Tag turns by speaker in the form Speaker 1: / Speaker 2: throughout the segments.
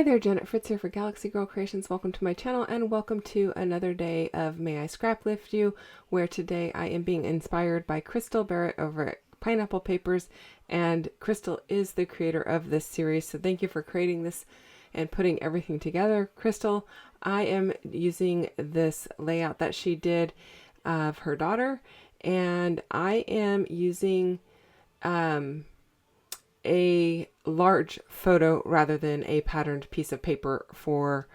Speaker 1: Hi there, Janet Fritz here for Galaxy Girl Creations. Welcome to my channel and welcome to another day of May I Scraplift You, where today I am being inspired by Crystal Barrett over at Pineapple Papers, and Crystal is the creator of this series, so thank you for creating this and putting everything together. Crystal, I am using this layout that she did of her daughter, and I am using a large photo rather than a patterned piece of paper for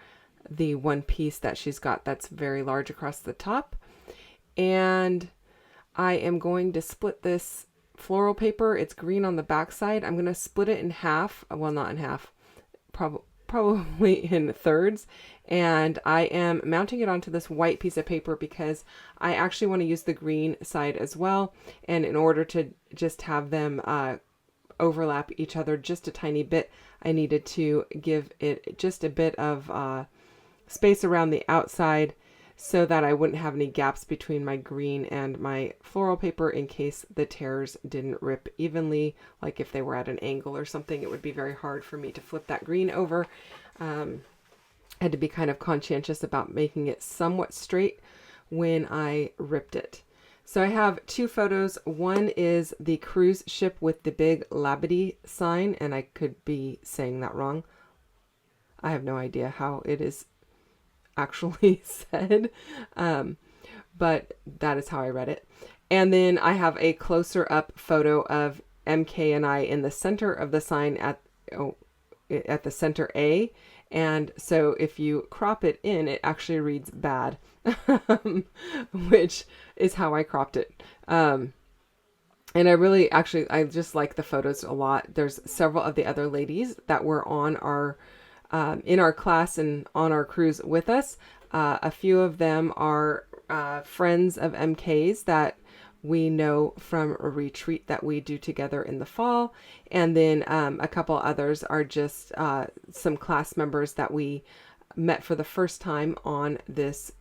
Speaker 1: the one piece that she's got that's very large across the top. And I am going to split this floral paper. It's green on the back side. I'm going to split it in half. Well, not in half, probably in thirds. And I am mounting it onto this white piece of paper because I actually want to use the green side as well. And in order to just have them overlap each other just a tiny bit, I needed to give it just a bit of space around the outside so that I wouldn't have any gaps between my green and my floral paper in case the tears didn't rip evenly. Like if they were at an angle or something, it would be very hard for me to flip that green over. I had to be kind of conscientious about making it somewhat straight when I ripped it. So I have two photos. One is the cruise ship with the big Labadee sign, and I could be saying that wrong. I have no idea how it is actually said, but that is how I read it. And then I have a closer up photo of MK and I in the center of the sign at the center A. And so if you crop it in, it actually reads bad, which is how I cropped it. And I just like the photos a lot. There's several of the other ladies that were on our, in our class and on our cruise with us. A few of them are friends of MK's that we know from a retreat that we do together in the fall. And then a couple others are just some class members that we met for the first time on this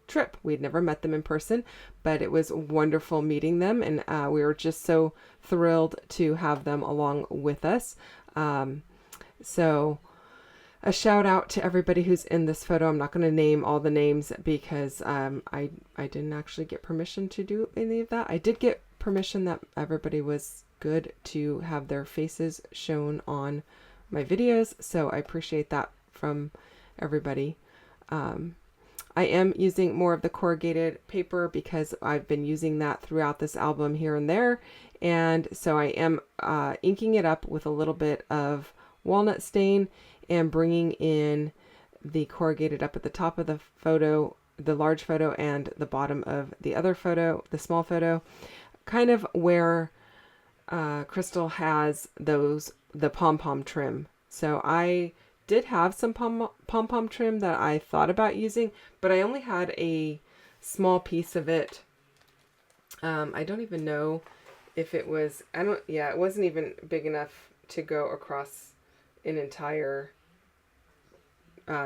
Speaker 1: trip. We'd never met them in person, but it was wonderful meeting them. And we were just so thrilled to have them along with us. So a shout out to everybody who's in this photo. I'm not going to name all the names because I didn't actually get permission to do any of that. I did get permission that everybody was good to have their faces shown on my videos, so I appreciate that from everybody. I am using more of the corrugated paper because I've been using that throughout this album here and there, and so I am inking it up with a little bit of walnut stain and bringing in the corrugated up at the top of the photo, the large photo, and the bottom of the other photo, the small photo, kind of where Crystal has the pom-pom trim. So I did have some pom-pom trim that I thought about using, but I only had a small piece of it. I don't even know if it was, it wasn't even big enough to go across an entire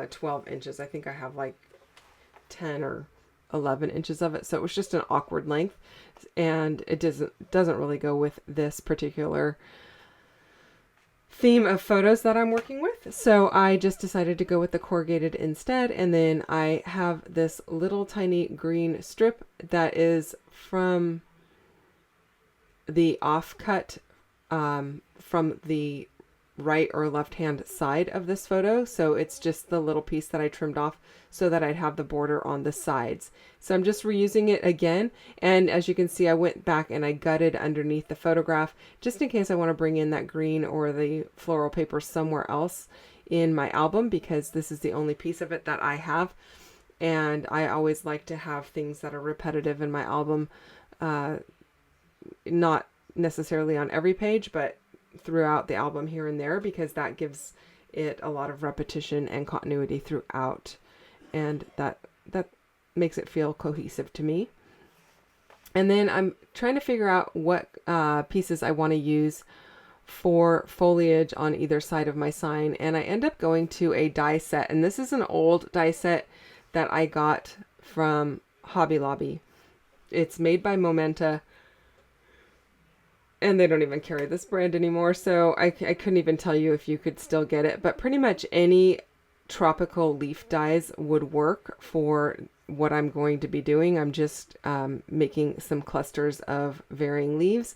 Speaker 1: 12 inches. I think I have like 10 or 11 inches of it. So it was just an awkward length, and it doesn't really go with this particular theme of photos that I'm working with. So I just decided to go with the corrugated instead. And then I have this little tiny green strip that is from the offcut from the right or left hand side of this photo. So it's just the little piece that I trimmed off so that I'd have the border on the sides. So I'm just reusing it again. And as you can see, I went back and I gutted underneath the photograph just in case I want to bring in that green or the floral paper somewhere else in my album, because this is the only piece of it that I have. And I always like to have things that are repetitive in my album, not necessarily on every page, but throughout the album here and there, because that gives it a lot of repetition and continuity throughout, and that makes it feel cohesive to me. And then I'm trying to figure out what pieces I want to use for foliage on either side of my sign, and I end up going to a die set, and this is an old die set that I got from Hobby Lobby. It's made by Momenta. and they don't even carry this brand anymore, so I couldn't even tell you if you could still get it, but pretty much any tropical leaf dyes would work for what I'm going to be doing. I'm just making some clusters of varying leaves,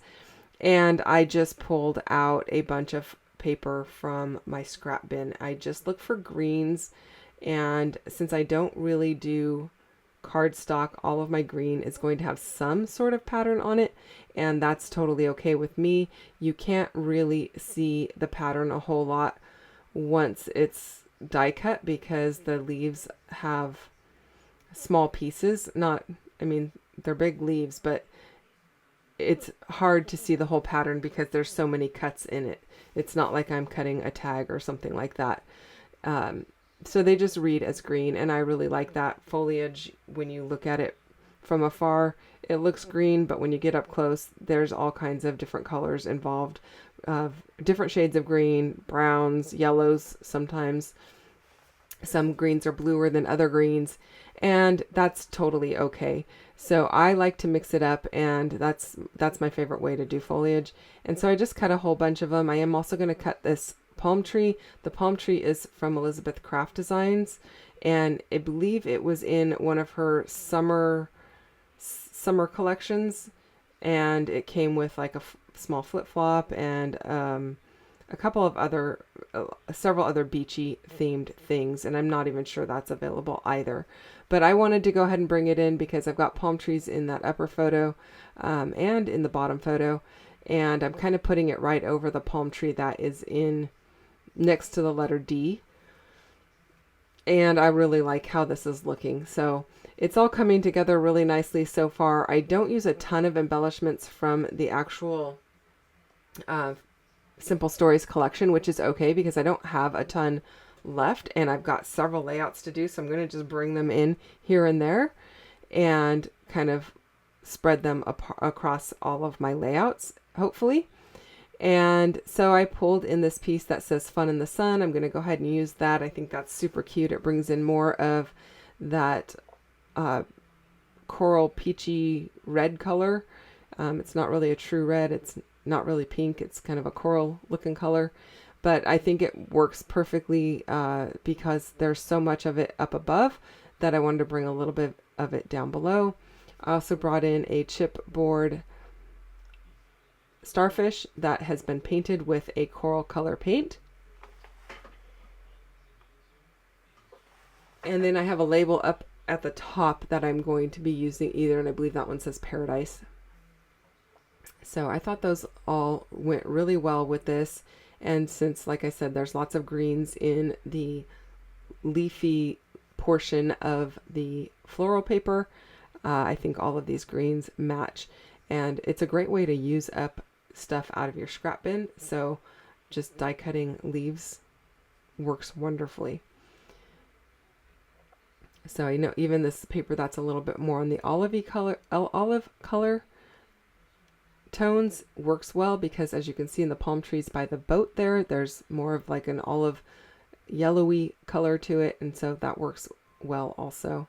Speaker 1: and I just pulled out a bunch of paper from my scrap bin. I just look for greens, and since I don't really do cardstock, all of my green is going to have some sort of pattern on it, and that's totally okay with me. You can't really see the pattern a whole lot once it's die cut because the leaves have small pieces. Not, I mean, they're big leaves, but it's hard to see the whole pattern because there's so many cuts in it. It's not like I'm cutting a tag or something like that. So they just read as green, and I really like that. Foliage, when you look at it from afar, it looks green, but when you get up close, there's all kinds of different colors involved. Different shades of green, browns, yellows sometimes. Some greens are bluer than other greens, and that's totally okay. So I like to mix it up, and that's my favorite way to do foliage. And so I just cut a whole bunch of them. I am also going to cut this palm tree. The palm tree is from Elizabeth Craft Designs, and I believe it was in one of her summer collections, and it came with like a small flip-flop and a couple of other several other beachy themed things, and I'm not even sure that's available either. But I wanted to go ahead and bring it in because I've got palm trees in that upper photo and in the bottom photo, and I'm kind of putting it right over the palm tree that is in next to the letter D. And I really like how this is looking. So it's all coming together really nicely so far. I don't use a ton of embellishments from the actual Simple Stories collection, which is okay because I don't have a ton left and I've got several layouts to do. So I'm going to just bring them in here and there and kind of spread them across all of my layouts, hopefully. And so I pulled in this piece that says Fun in the Sun. I'm going to go ahead and use that. I think that's super cute. It brings in more of that coral peachy red color. It's not really a true red. It's not really pink. It's kind of a coral looking color. But I think it works perfectly because there's so much of it up above that I wanted to bring a little bit of it down below. I also brought in a chipboard starfish that has been painted with a coral color paint. And then I have a label up at the top that I'm going to be using either, and I believe that one says Paradise. So I thought those all went really well with this. And since, like I said, there's lots of greens in the leafy portion of the floral paper, I think all of these greens match. And it's a great way to use up stuff out of your scrap bin. So just die cutting leaves works wonderfully. So I know even this paper that's a little bit more on the olive color tones works well because, as you can see in the palm trees by the boat there's more of like an olive yellowy color to it, and so that works well also.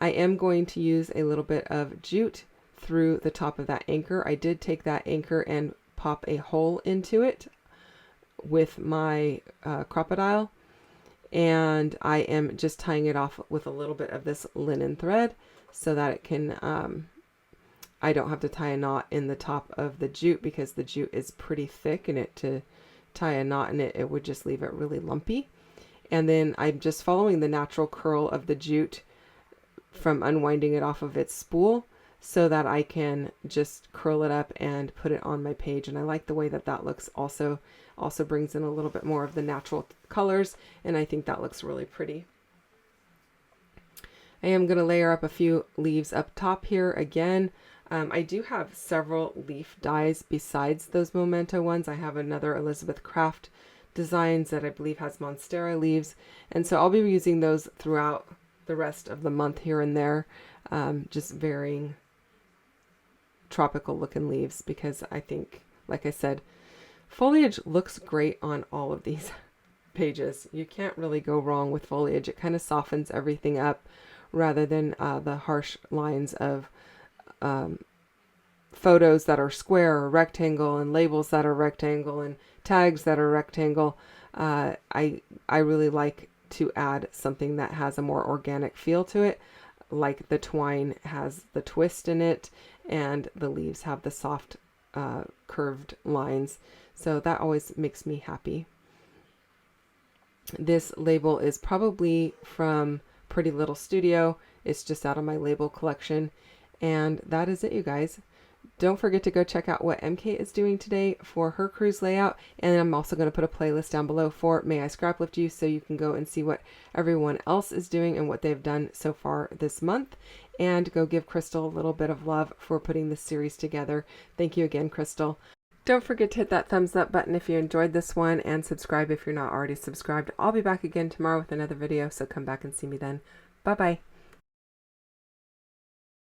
Speaker 1: I am going to use a little bit of jute through the top of that anchor. I did take that anchor and pop a hole into it with my crocodile, and I am just tying it off with a little bit of this linen thread so that it can I don't have to tie a knot in the top of the jute because the jute is pretty thick, and to tie a knot in it, it would just leave it really lumpy. And then I'm just following the natural curl of the jute from unwinding it off of its spool so that I can just curl it up and put it on my page. And I like the way that that looks. Also brings in a little bit more of the natural colors, and I think that looks really pretty. I am going to layer up a few leaves up top here again. I do have several leaf dies besides those Memento ones. I have another Elizabeth Craft Designs that I believe has Monstera leaves, and so I'll be using those throughout the rest of the month here and there, just varying tropical looking leaves because I think, like I said, foliage looks great on all of these pages. You can't really go wrong with foliage. It kind of softens everything up rather than the harsh lines of photos that are square or rectangle, and labels that are rectangle, and tags that are rectangle. I really like to add something that has a more organic feel to it, like the twine has the twist in it and the leaves have the soft curved lines. So that always makes me happy. This label is probably from Pretty Little Studio. It's just out of my label collection. And that is it, you guys. Don't forget to go check out what MK is doing today for her cruise layout. And I'm also going to put a playlist down below for May I Scraplift You, so you can go and see what everyone else is doing and what they've done so far this month. And go give Crystal a little bit of love for putting this series together. Thank you again, Crystal. Don't forget to hit that thumbs up button if you enjoyed this one, and subscribe if you're not already subscribed. I'll be back again tomorrow with another video, so come back and see me then. Bye-bye.